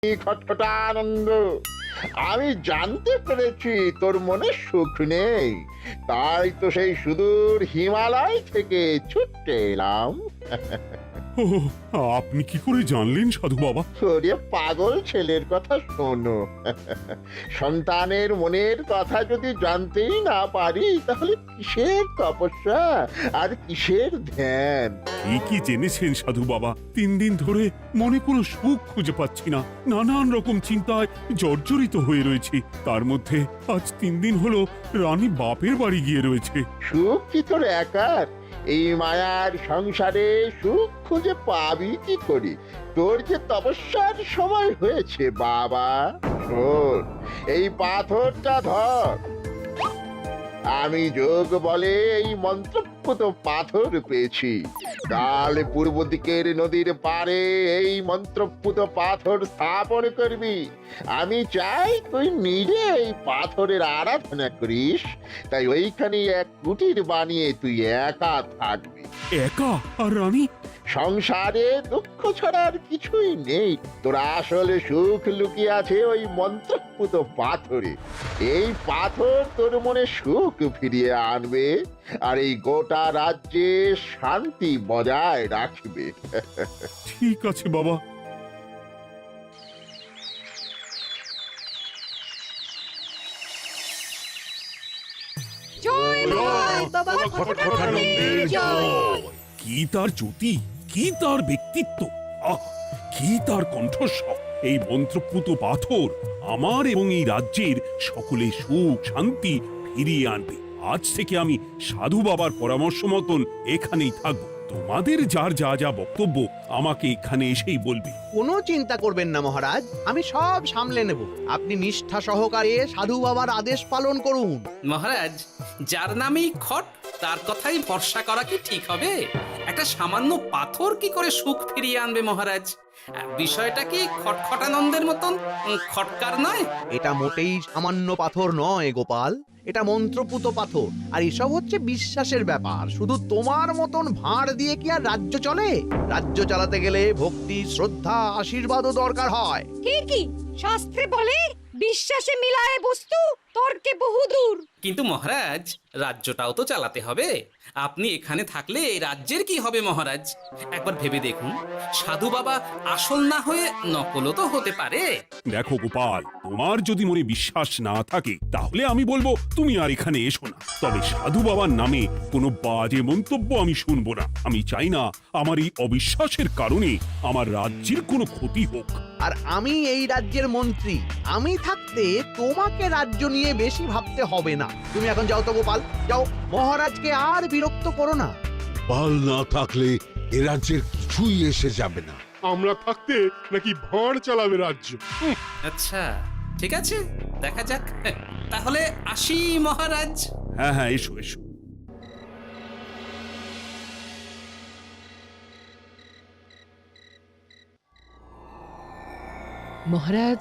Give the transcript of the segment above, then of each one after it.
খটখটানন্দ, আমি জানতে পেরেছি তোর মনে সুখ নেই, তাই তো সেই সুদূর হিমালয় থেকে ছুটে এলাম। ও, আপনি কি করে জানলেন সাধু বাবা? ওরে পাগল ছেলের কথা শোনো। সন্তানের মনের কথা যদি জানতেই না পারি, তাহলে কিসের তপস্যা আর কিসের ধ্যান? কি জেনেছেন সাধু বাবা? 3 দিন ধরে মনে কোনো সুখ খুঁজে পাচ্ছি না, নানান রকম চিন্তায় জর্জরিত হয়ে রয়েছি। তার মধ্যে আজ 3 দিন হলো রানী বাপের বাড়ি গিয়ে রয়েছে। সুখ কি তোর একার? এই মায়ার সংসারে সুখ খুঁজে পাবি কি করি? তোর যে তপস্যার সময় হয়েছে বাবা। শোন, এই পাথরটা ধর। আমি যোগ বলে এই মন্ত্রপুত পাথর পেয়েছি। কাল পূর্ব দিকের নদীর পারে এই মন্ত্রপুত পাথর স্থাপন করবি। আমি চাই তুই নিজে এই পাথরের আরাধনা করিস। তাই ওইখানে এক কুটির বানিয়ে তুই একা থাকবি। একা? আর রানী? সংসারে দুঃখ ছাড়া আর কিছুই নেই। তোর আসলে সুখ লুকিয়ে আছে ওই মন্ত্রপুত পাথরে। এই পাথর তোর মনে সুখ ফিরিয়ে আনবে আর এই গোটা রাজ্যে শান্তি বজায় রাখবে। ঠিক আছে বাবা। জয় বাবা খটখটানন্দের জয়। কি তার জ্যোতি, কি তার ব্যক্তিত্ব, আহ, কি তার কণ্ঠস্বর! এই মন্ত্রপুত পাথর আমার এবং এই রাজ্যের সকলে সুখ শান্তি ফিরিয়ে আনবে। আজ থেকে আমি সাধু বাবার পরামর্শ মতন এখানেই থাকবো। তোমাদের যার যা যা বক্তব্য আমাকে এখানে এসেই বলবে। কোনো চিন্তা করবেন না মহারাজ, আমি সব সামলে নেব। আপনি নিষ্ঠা সহকারে সাধু বাবার আদেশ পালন করুন। মহারাজ, যার নামেই খট তার কথাই ভরসা করা কি ঠিক হবে? একটা সামান্য পাথর কি করে সুখ ফিরিয়ে আনবে মহারাজ? বিষয়টা কি খটখটানন্দের মতন খটকার নয়? এটা মোটেই সামান্য পাথর নয় গোপাল, এটা মন্ত্রপুত পাথর। আর এসব হচ্ছে বিশ্বাসের ব্যাপার। শুধু তোমার মতন ভাঁড় দিয়ে কি আর রাজ্য চলে? রাজ্য চালাতে গেলে ভক্তি, শ্রদ্ধা, আশীর্বাদও দরকার হয়। কি শাস্ত্রে বলে বিশ্বাসে মিলায় বস্তু তর্কে বহুদূর। কিন্তু মহারাজ, রাজ্যটাও তো চালাতে হবে। আপনি এখানে থাকলে এই রাজ্যের কি হবে মহারাজ? একবার ভেবে দেখুন, সাধু বাবা আসল না হয়ে নকলও তো হতে পারে। দেখো গোপাল, তোমার যদি মনে বিশ্বাস না থাকে তাহলে আমি বলবো তুমি আর এখানে এসো না। তবে সাধু বাবার নামে কোনো বাজে মন্তব্য আমি শুনবো না। আমি চাই না আমার এই অবিশ্বাসের কারণে আমার রাজ্যের কোনো ক্ষতি হোক। আর আমি এই রাজ্যের মন্ত্রী, আমি থাকতে তোমাকে রাজ্য নিয়ে বেশি ভাবতে হবে না। তুমি এখন যাও তো গোপাল, যাও। মহারাজকে আর বিরক্ত করো না। পাল না থাকলে এ রাজ্যের কিছুই এসে যাবে না। আমরা থাকতে নাকি ভাঁড় চালাবে রাজ্য? আচ্ছা, ঠিক আছে, দেখা যাক। তাহলে আসি মহারাজ। হ্যাঁ হ্যাঁ, এসো এসো। মহারাজ,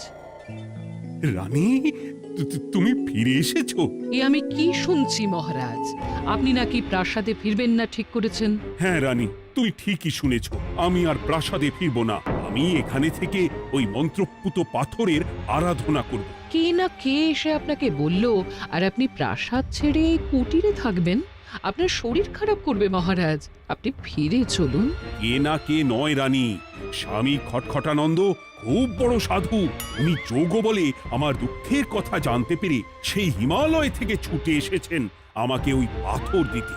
রানী, তুমি ফিরে এসেছো? এ আমি কি শুনছি মহারাজ? আপনি নাকি প্রাসাদে ফিরবেন না ঠিক করেছেন? হ্যাঁ রানী, তুমি ঠিকই শুনেছো। আমি আর প্রাসাদে ফিরবো না। আমি এখানে থেকে ওই মন্ত্রপুত পাথরের আরাধনা করব। কে না কে এসে আপনাকে বলল আর আপনি প্রাসাদ ছেড়ে এই কুটিরে থাকবেন? আপনার শরীর খারাপ করবে মহারাজ, আপনি ফিরে চলুন। কে না কে নয় রানী, স্বামী খটখটানন্দ খুব বড় সাধু। উনি যোগ বলে আমার দুঃখের কথা জানতে পেরে সেই হিমালয় থেকে ছুটে এসেছেন আমাকে ওই পাথর দিতে।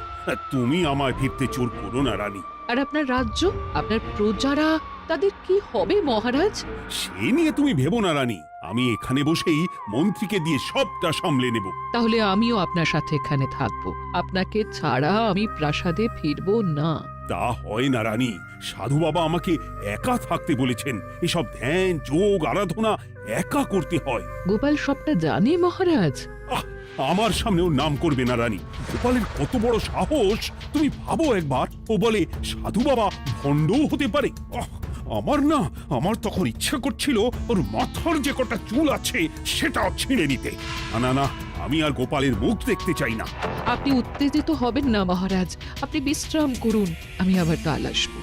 তুমি আমায় ফিরতে জোর করো না রানী। আর আপনার রাজ্য, আপনার প্রজারা, তাদের কি হবে মহারাজ? সে নিয়ে তুমি ভেবো না রানী, আমি এখানে বসেই মন্ত্রীকে দিয়ে সবটা সামলে নেব। তাহলে আমিও আপনার সাথে এখানে থাকবো। আপনাকে ছাড়া আমি প্রাসাদে ফিরবো না। তা হয় না রানী, সাধু বাবা আমাকে একা থাকতে বলেছেন। এসব ধ্যান যোগ আরাধনা একা করতে হয়। গোপাল সবটা জানে মহারাজ। আহ, আমার সামনেও নাম করবে না রানী। গোপালের কত বড় সাহস তুমি ভাবো একবার। ও বলে সাধু বাবা ভণ্ডও হতে পারে। আমার তখন ইচ্ছা করছিল ওর মাথার যে কটা চুল আছে সেটাও ছিঁড়ে নিতে। না না, আমি আর গোপালের মুখ দেখতে চাই না। আপনি উত্তেজিত হবেন না মহারাজ, আপনি বিশ্রাম করুন, আমি আবার কাল আসবো।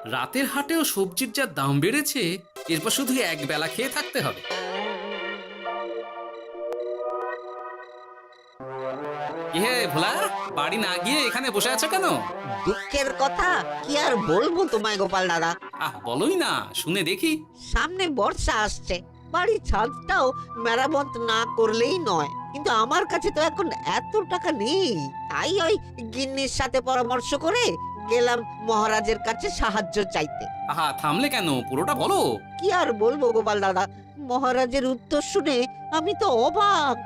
রাতের হাটেও সবজির যা দাম বেড়েছে, এরপর শুধু এক বেলা খেয়ে থাকতে হবে। কি হে ভোলা, বাড়ি না গিয়ে এখানে বসে আছো কেন? দুঃখের কথা কি আর বলবো তোমায় গোপাল দাদা। বলোই না, শুনে দেখি। সামনে বর্ষা আসছে, বাড়ির ছাদটাও মেরামত না করলেই নয়। কিন্তু আমার কাছে তো এখন এত টাকা নেই, তাই ওই গিন্নির সাথে পরামর্শ করে গেলাম মহারাজের কাছে সাহায্য চাইতে। থামলে কেন, পুরোটা বলো। কি আর বলবো গোপাল দাদা, মহারাজের উত্তর শুনে আমি তো অবাক।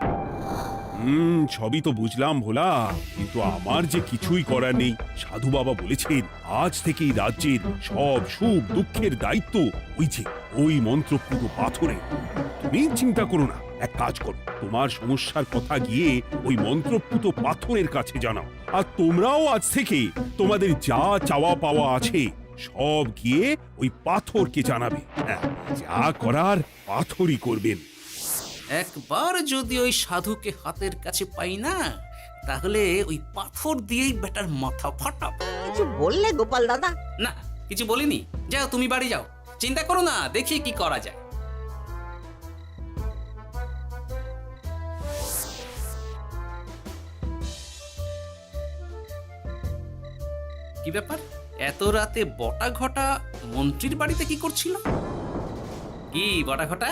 সবই তো বুঝলাম ভোলা, কিন্তু আমার যে কিছুই করার নেই। সাধু বাবা বলেছেন আজ থেকেই রাজ্যের সব সুখ দুঃখের দায়িত্ব ওই মন্ত্রপুত পাথরে। তুমি চিন্তা করো না, এক কাজ করো, তোমার সমস্যার কথা গিয়ে ওই মন্ত্রপুত পাথরের কাছে জানাও। আর তোমরাও আজ থেকে তোমাদের যা চাওয়া পাওয়া আছে সব গিয়ে ওই পাথরকে জানাবে। হ্যাঁ, যা করার পাথরই করবেন। একবার যদি ওই সাধুকে হাতের কাছে পাই না, তাহলে ওই পাথর দিয়েই বেটার মাথা ফাটাব। কিছু বললে গোপাল দাদা? না, কিছু বলিনি। যাও, তুমি বাড়ি যাও, চিন্তা করো না, দেখি কি করা যায়। কি ব্যাপার, এত রাতে বটা ঘটা মন্ত্রীর বাড়িতে কি করছিল? কি বটা ঘটা,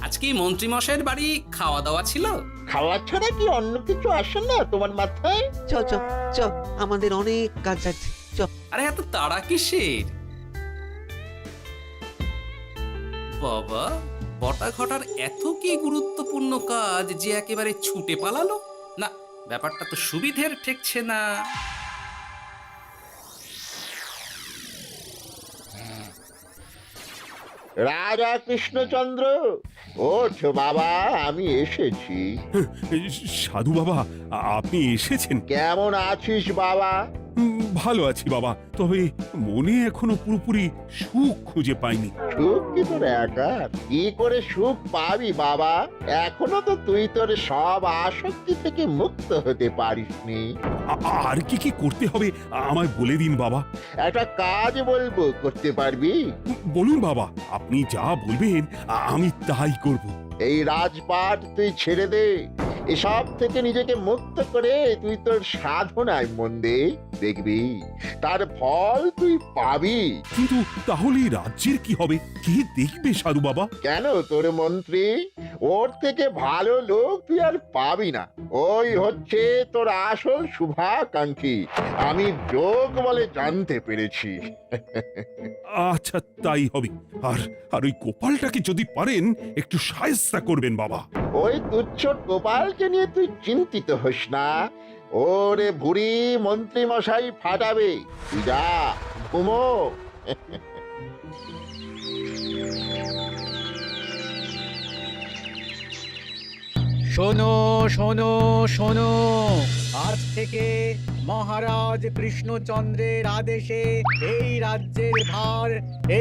আজকে মন্ত্রী মশাইয়ের বাড়ি খাওয়া দাওয়া ছিল? খাওয়া ছাড়া কি অন্য কিছু আসে না তোমার মাথায়? চ চ চ, আমাদের অনেক কাজ আছে, চ। আরে এত তাড়া কিসের? বাবা, বটা ঘটার এত কি গুরুত্বপূর্ণ কাজ যে একেবারে ছুটে পালালো? না, ব্যাপারটা তো সুবিধের ঠেকছে না। রাজা কৃষ্ণচন্দ্র, ওঠ বাবা, আমি এসেছি। সাধু বাবা, আপনি এসেছেন? কেমন আছিস বাবা? ভালো আছি বাবা, তবে মনে এখনো পুরোপুরি সুখ খুঁজে পাইনি। সুখ কি তোর একার? কি করে সুখ পাবি বাবা? এখনো তো তুই তোর সব আসক্তি থেকে মুক্ত হতে পারিসনি। আর কি কি করতে হবে আমায় বলে দিন বাবা। একটা কাজ বলবো, করতে পারবি? বলুন বাবা, আপনি যা বলবেন আমি তাই করব। এই রাজপাট তুই ছেড়ে দে, এসব থেকে নিজেকে মুক্ত করে তুই তোর সাধনায় মন দে, দেখবি তার ফল তুই পাবি। কিন্তু তাহলে রাজ্যের কি হবে? কে দেখবে সাধু বাবা? কেন, তোর মন্ত্রী, ওর থেকে ভালো লোক তুই আর পাবি না। ওই হচ্ছে তোর আসল শুভাকাঙ্ক্ষী, আমি যোগ বলে জানতে পেরেছি। আচ্ছা, তাই হবে। আর ওই গোপালটাকে যদি পারেন একটু সাহায্য করবেন বাবা। ওই তুচ্ছ গোপালকে নিয়ে তুই চিন্তিত হোস না, ওরে ভুড়ি মন্ত্রী মশাই ফাটাবে। তুই যা, ঘুমো। শোনো শোনো শোনো, আজ থেকে মহারাজ কৃষ্ণচন্দ্রের আদেশে এই রাজ্যের ভার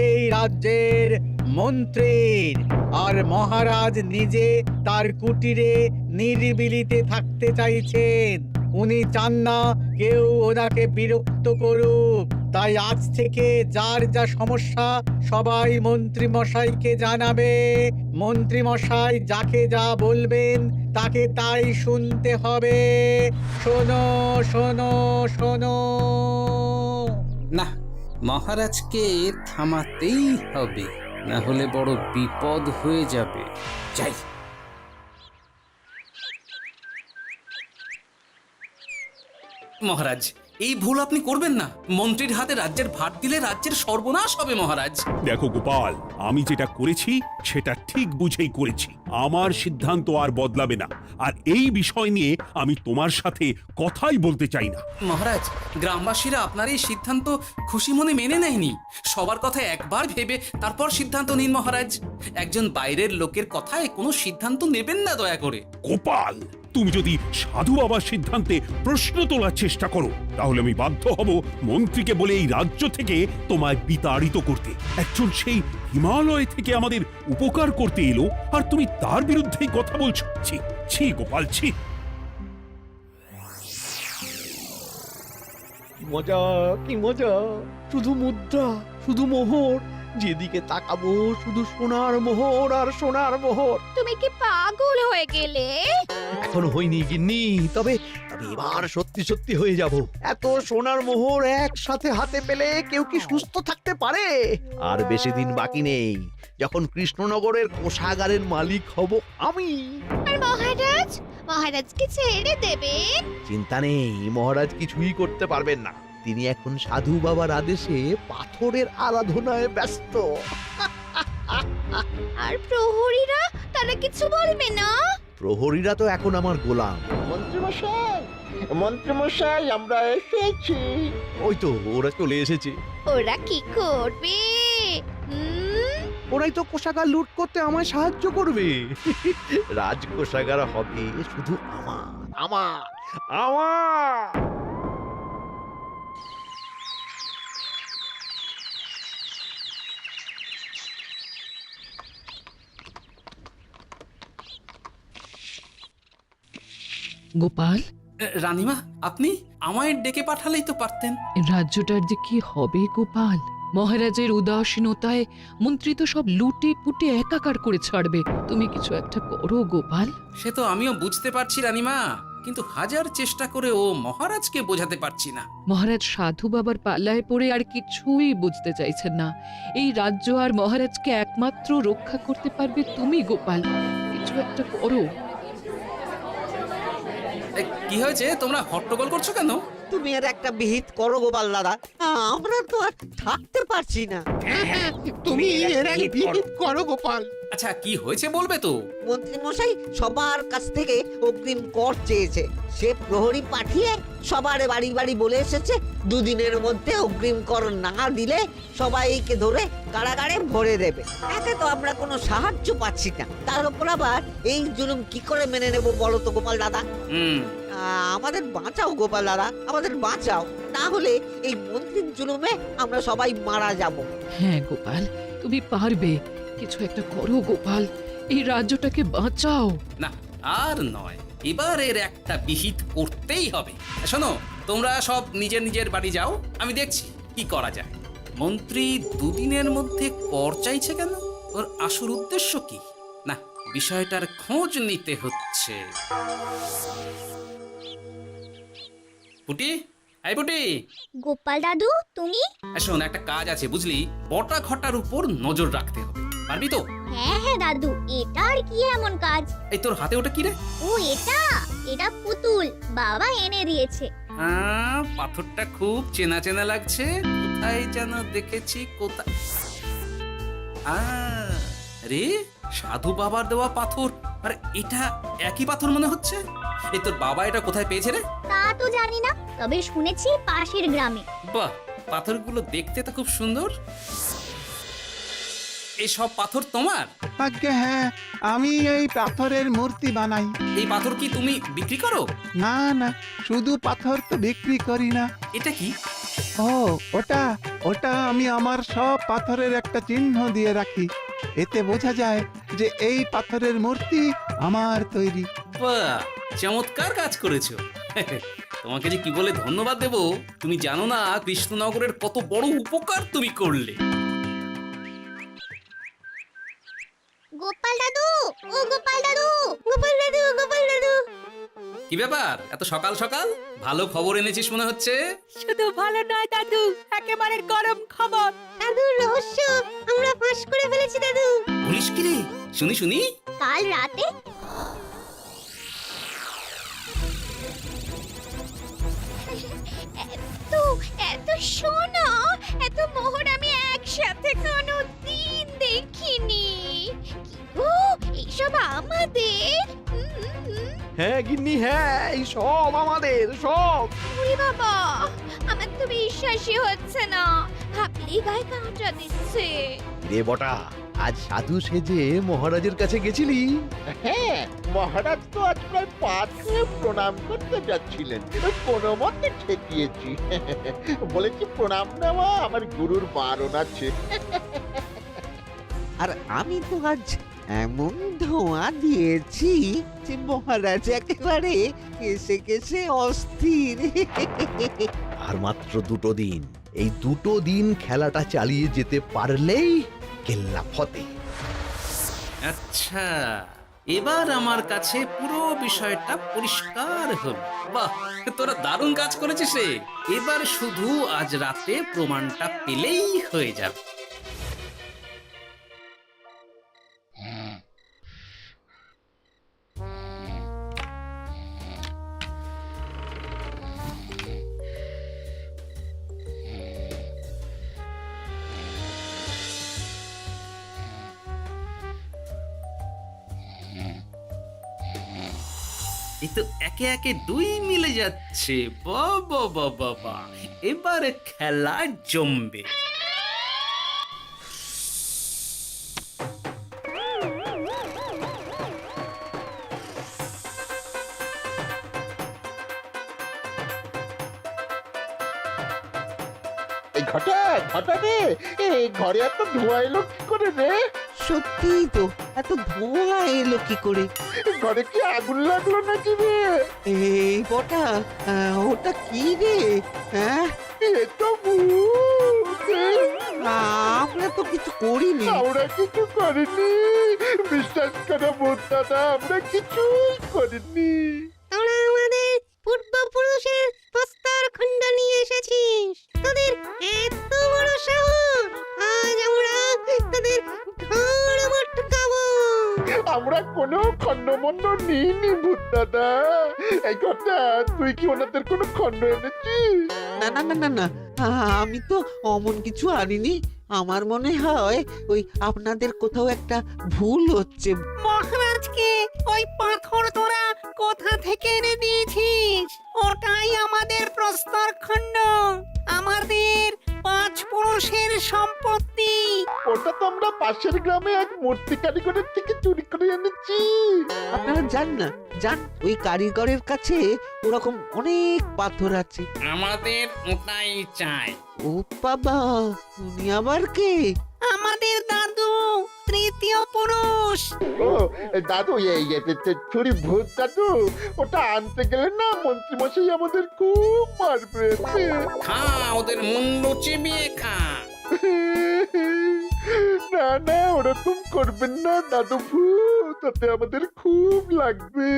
এই রাজ্যের মন্ত্রীর। আর মহারাজ নিজে তার কুটিরে নিরিবিলিতে থাকতে চাইছেন। উনি চান না কেউ ওনাকে বিরক্ত করুক। তাই আজ থেকে যার যা সমস্যা সবাই মন্ত্রী মশাইকে জানাবে। মন্ত্রী মশাই যাকে যা বলবেন তাকে তাই শুনতে হবে। শোনো শোনো শোনো। না, মহারাজকে থামাতেই হবে, না হলে বড় বিপদ হয়ে যাবে। যাই। মহারাজ, এই ভুল আপনি করবেন না। মন্ত্রীর হাতে রাজ্যের ভার দিলে রাজ্যের সর্বনাশ হবে মহারাজ। দেখো গোপাল, আমি যেটা করেছি সেটা ঠিক বুঝেই করেছি। আমার সিদ্ধান্ত আর বদলাবে না। আর এই বিষয় নিয়ে আমি তোমার সাথে কথাই বলতে চাই না। মহারাজ, গ্রামবাসীরা আপনার এই সিদ্ধান্ত খুশি মনে মেনে নেয়নি। সবার কথা একবার ভেবে তারপর সিদ্ধান্ত নিন মহারাজ। একজন বাইরের লোকের কথায় কোনো সিদ্ধান্ত নেবেন না দয়া করে। গোপাল, তুমি যদি সাধু বাবার সিদ্ধান্তে প্রশ্ন তোলার চেষ্টা করো তাহলে আমি বাধ্য হব মন্ত্রীকে বলে এই রাজ্য থেকে তোমায় বিতাড়িত করতে। একজন সেই হিমালয় থেকে আমাদের উপকার করতে এলো আর তুমি তার বিরুদ্ধেই কথা বলছো। ছি ছি গোপাল, ছি। মজা, কি মজা! শুধু মুদ্রা, শুধু মোহর, যেদিকে তাকাবো শুধু সোনার মোহর আর সোনার মোহর। তুমি কি পাগল হয়ে গেলে? এখনো হয়নি গিন্নি, তবে এবার সত্যি সত্যি হয়ে যাব। এত সোনার মোহর একসাথে হাতে পেলে কেউ কি সুস্থ থাকতে পারে? আর বেশি দিন বাকি নেই যখন কৃষ্ণনগরের কোষাগারের মালিক হব আমি। আর মহারাজ, মহারাজকে ছেড়ে দেবেন? চিন্তা নেই, মহারাজ কিছুই করতে পারবেন না। তিনি এখন সাধু বাবার আদেশে পাথরের আরাধনায় ব্যস্ত। আর প্রহরীরা, তারা কিছু বলবে না? প্রহরীরা তো এখন আমার গোলাম। মন্ত্রীমশাই, মন্ত্রীমশাই, আমরা এসেছি। ওই তো ওরা চলে এসেছে। ওরা কি করবে? ওরাই তো কোষাগার লুট করতে আমায় সাহায্য করবে। রাজ কোষাগার হবে শুধু আমার, আমার, আমার। গোপাল, রানীমা, আপনি আমায় ডেকে পাঠালেই তো পারতেন। রাজ্যটার যে কি হবে গোপাল? মহারাজের উদাসীনতায় মন্ত্রী তো সব লুটে পুটে একাকার করে ছাড়বে। তুমি কিছু একটা করো গোপাল। সে তো আমিও বুঝতে পারছি রানীমা, কিন্তু হাজার চেষ্টা করে ও মহারাজকে বোঝাতে পারছি না। মহারাজ সাধু বাবার পাল্লায় পড়ে আর কিছুই বুঝতে চাইছেন না। এই রাজ্য আর মহারাজকে একমাত্র রক্ষা করতে পারবে তুমি গোপাল। কিছু একটা করো। কি হয়েছে, তোমরা হট্টগোল করছো কেন? তুমি আর একটা বিহিত করো গোপাল দাদা, আমরা তো আর থাকতে পারছি না। তুমি এর এক বিহিত করো গোপাল। আচ্ছা, কি হয়েছে বলবে তো? মন্ত্রী মশাই সবার কাছ থেকে অগ্রিম কর চেয়েছে। সে প্রহরী পাঠিয়ে সবার বাড়ি বাড়ি বলে এসেছে দুদিনের মধ্যে অগ্রিম কর না দিলে সবাইকে ধরে কারাগারে ভরে দেবে। এতে তো আমরা কোনো সাহায্য পাচ্ছি না। তার উপর আবার এই জুলুম কি করে মেনে নেব বলো তো গোপাল দাদা? আমাদের বাঁচাও গোপাল দাদা, আমাদের বাঁচাও, না হলে এই মন্ত্রীর জুলুমে আমরা সবাই মারা যাব। হ্যাঁ গোপাল, তুমি পারবে। কিছু একটা করো গোপাল, এই রাজ্যটাকে বাঁচাও। না, আর নয়, এবার এর একটা বিহিত করতেই হবে। শোনো, তোমরা সব নিজের নিজের বাড়ি যাও, আমি দেখছি কি করা যায়। মন্ত্রী দুদিনের মধ্যে কর চাইছে কেন? ওর আসল উদ্দেশ্য কি? না, বিষয়টার খোঁজ নিতে হচ্ছে। পুটি, এই পুটি। গোপাল দাদু, তুমি? শোন, একটা কাজ আছে বুঝলি, বটা ঘটার উপর নজর রাখতে হবে। পারবি তো? হ্যাঁ হ্যাঁ দাদু, এটা আর কি এমন কাজ? এই তোর হাতে ওটা কি রে? ও এটা পুতুল, বাবা এনে দিয়েছে। পাথরটা খুব চেনা চেনা লাগছে, কোথায় যেন দেখেছি। কোথায়? রে, সাধু বাবার দেওয়া পাথর। আরে এটা একই পাথর মনে হচ্ছে। এই তোর বাবা এটা কোথায় পেয়েছে রে? তা তো জানি না, তবে শুনেছি পাশের গ্রামে। বাহ, পাথরগুলো দেখতে তো খুব সুন্দর। এই সব পাথর তোমার? আজ্ঞে হ্যাঁ, আমি এই পাথরের মূর্তি বানাই। এই পাথর কি তুমি বিক্রি করো? না না, শুধু পাথর তো বিক্রি করি না। এটা কি? ও, ওটা আমি আমার সব পাথরের একটা চিহ্ন দিয়ে রাখি। এতে বোঝা যায় যে এই পাথরের মূর্তি আমার তৈরি। বাহ, চমৎকার কাজ করেছো। তোমাকে যে কি বলে ধন্যবাদ দেব তুমি জানো না। কৃষ্ণনগরের কত বড় উপকার তুমি করলে। গোপাল দাদু, ও গোপাল দাদু, গোপাল দাদু, গোপাল দাদু। কি ব্যাপার, এত সকাল সকাল? ভালো খবর এনেছিস মনে হচ্ছে। শুধু ভালো নয় দাদু, একেবারে গরম খবর। দাদু, রহস্য আমরা ফাঁস করে ফেলেছি দাদু। বলিস কি রে? শুনি শুনি। কাল রাতে এত সোনা, এত মোহর আমি একসাথে কোনোদিন দেখিনি। ও, এইসব আমাদের? হ্যাঁ গিন্নি, হ্যাঁ, এই সব আমাদের, সব। ওরে বাবা, আমার তো বিশ্বাসই হচ্ছে না, ভাবলেই গায়ে কাঁটা দিচ্ছে। রে বটা, আজ সাধু সেজে মহারাজের কাছে গেছিলি? হ্যাঁ, মহারাজ তো আজ প্রায় পা ছুঁয়ে প্রণাম করতে যাচ্ছিলেন, কোনো মতে ঠেকিয়েছি। বলেছি প্রণাম নেওয়া আমার গুরুর বারণ আছে। আর আমি তো আজ এমন ধোঁয়া দিয়েছি যে মহারাজ একেবারে কেসে কেসে অস্থির। আর মাত্র 2 দিন। এই 2 দিন খেলাটা চালিয়ে যেতে পারলেই কেল্লা ফতে। আচ্ছা, এবার আমার কাছে পুরো বিষয়টা পরিষ্কার হলো। বাহ, তোরা দারুণ কাজ করেছিস রে। এবার শুধু আজ রাতে প্রমাণটা পেলেই হয়ে যাবে। এই তো একে একে 2 মিলে যাচ্ছে। বাবা বাবা বাবা, এবার খেলা জমবে। এই ঘটা ঘটা রে, এই ঘরে এত ধোঁয়া এলো কি করে রে? সত্যিই তো, এত ধোঁয়া এলো কি করে? ঘরে কি আগুন লাগলো নাকি রে? এই বটা, ওটা কি রে? হ্যাঁ, এ তো ভূত। আমরা তো কিছু করিনি। আমরা কিছু করিনি, বিশ্বাস করো ভূত দাদা, আমরা কিছুই করিনি। তোরা আমাদের পূর্বপুরুষের প্রস্তর খণ্ড নিয়ে এসেছিস। তোদের এত বড় সাহস, আজ আমরা তোদের ঘর মটকাবো। আমরা কোনো খণ্ডমণ্ড নিইনি ভূত দাদা। এই কথা, তুই কি ওনাদের কোনো খণ্ড এনেছিস? না না না না না, আমি তো অমন কিছু আনিনি। আমার মনে হয় ওই আপনাদের কোথাও একটা ভুল হচ্ছে। মহারাজকে ওই পাথর তোরা কোথা থেকে এনে দিয়েছিস? ওটাই আমাদের প্রস্তর খণ্ড, আমাদের 5 পুরুষের সম্পত্তি। ওটা তো আমরা পাশের গ্রামে এক মূর্তি কারিগরের থেকে চুরি করে এনেছি। আপনারা যান না, যান, ওই কারিগরের কাছে ওরকম অনেক পাথর আছে। আমাদের ওটাই চাই। ও বাবা, উনি আবার কে? আমাদের দাদু, 3য় পুরুষ। ও দাদু, এই চুরি ভূত দাদু, ওটা আনতে গেলে না মন্ত্রীমশাই আমাদের খুব মারবে। খা, ওদের মুন্ডু চিবিয়ে খা। না না, ওরকম করবেন না দাদু ভূত, তাতে আমাদের খুব লাগবে।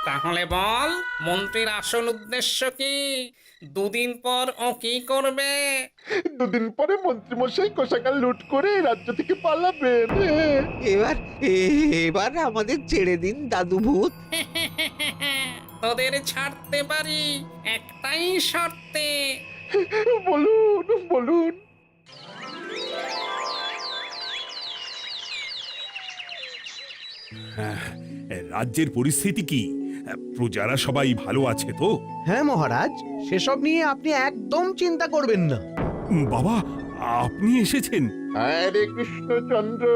তাহলে বল, মন্ত্রীর আসল উদ্দেশ্য কি? 2 দিন পর ও কি করবে? 2 দিন পরে মন্ত্রীমশাই কোষাগার লুট করে রাজ্য থেকে পালাবেন। এবার আমাদের ছেড়ে দিন দাদু ভূত। তোদের ছাড়তে পারি একটাই শর্তে। বলুন বলুন। রাজ্যের পরিস্থিতি কি? প্রজারা সবাই ভালো আছে তো? হ্যাঁ মহারাজ, সেসব নিয়ে আপনি একদম চিন্তা করবেন না। বাবা, আপনি এসেছেন? আরে কৃষ্ণচন্দ্র,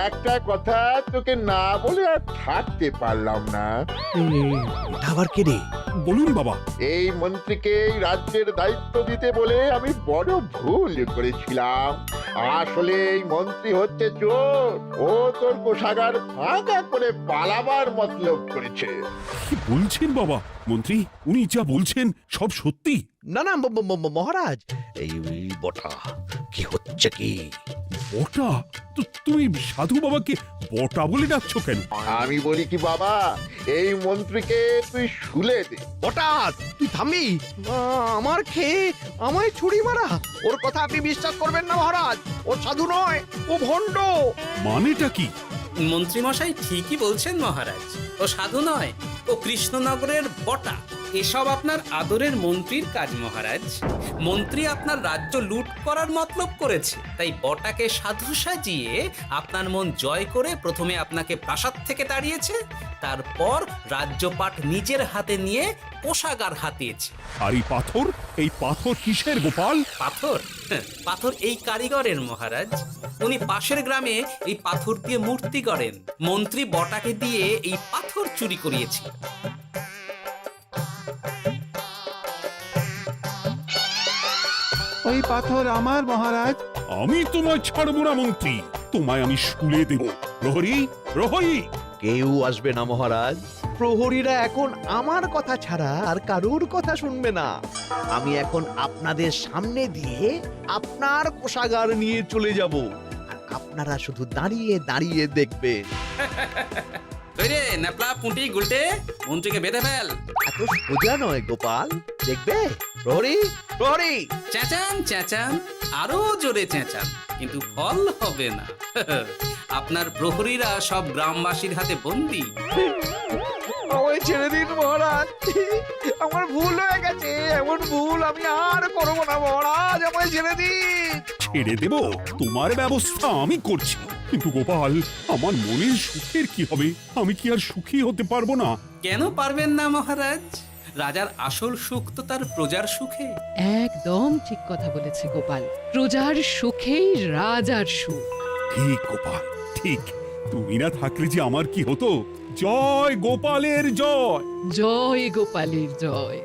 একটা কথা তোকে না বলে আর থাকতে পারলাম না। এটা আবার কে রে? বলুন বাবা। এই মন্ত্রীকে এই রাজ্যের দায়িত্ব দিতে বলে আমি বড় ভুল করেছিলাম। আসলে এই মন্ত্রী হচ্ছে চোর। ও তোর কোষাগার ফাঁকা করে পালাবার মতলব করেছে। কি বলছেন বাবা? মন্ত্রী, উনি যা বলছেন সব সত্যি? না না মহারাজ, এই বটা কি হচ্ছে কি? বটা? তো তুমি সাধু বাবাকে বটা বলে ডাকছো কেন? আমি বলি কি বাবা, এই মন্ত্রীকে তুই শুলে দে। বটা, তুই থামবি? আমার খেয়ে আমায় ছুরি মারা? ওর কথা আপনি বিশ্বাস করবেন না মহারাজ। ও সাধু নয়, ও ভণ্ড। মানেটা কি? মন্ত্রীমশাই ঠিকই বলছেন মহারাজ। ও সাধু নয়, ও কৃষ্ণনগরের বটা। এসব আপনার আদরের মন্ত্রীর কাজ মহারাজ। মন্ত্রী আপনার রাজ্য লুট করার মতলব করেছে, তাই বটাকে সাধু সাজিয়ে আপনার মন জয় করে প্রথমে আপনাকে প্রাসাদ থেকে তাড়িয়েছে, তারপর রাজ্যপাট নিজের হাতে নিয়ে কোষাগার হাতিয়েছে। আর এই পাথর কিসের গোপাল? পাথর? পাথর এই কারিগরের মহারাজ। উনি পাশের গ্রামে এই পাথর দিয়ে মূর্তি গড়েন। মন্ত্রী বটাকে দিয়ে এই পাথর চুরি করিয়েছে। ওই পাথর আমার মহারাজ। আমি তোমায় ছাড়বো না মন্ত্রী, তোমায় আমি শুলে দেব। প্রহরী, প্রহরী! কেউ আসবে না মহারাজ। প্রহরীরা এখন আমার কথা ছাড়া আর কারোর কথা শুনবে না। আমি এখন আপনাদের সামনে দিয়ে আপনার কোষাগার নিয়ে চলে যাব, আর আপনারা শুধু দাঁড়িয়ে দাঁড়িয়ে দেখবেন। কই রে ন্যাপলা পুঁটি গুলটে মন্ত্রীকে বেঁধে ফেল। এত সোজা নয় গোপাল, দেখবে? প্রহরী, প্রহরী! চেঁচান চেঁচান, আরো জোরে চেঁচান, কিন্তু ফল হবে না। আপনার প্রহরীরা সব গ্রামবাসীর হাতে বন্দী। আমায় ছেড়ে দিন মহারাজ, আমার ভুল হয়ে গেছে, এমন ভুল আমি আর করবো না মহারাজ, আমায় ছেড়ে দিন। ছেড়ে দেব, তোমার ব্যবস্থা আমি করছি। কিন্তু গোপাল, আমার মনের সুখের কি হবে? আমি কি আর সুখী হতে পারবো না? কেন পারবেন না মহারাজ? রাজার আসল সুখ তো তার প্রজার সুখে। একদম ঠিক কথা বলেছে গোপাল, প্রজার সুখেই রাজার সুখ। ঠিক গোপাল, ঠিক। তুমি না থাকলে যে আমার কি হতো? জয় গোপালের জয়। জয় গোপালের জয়।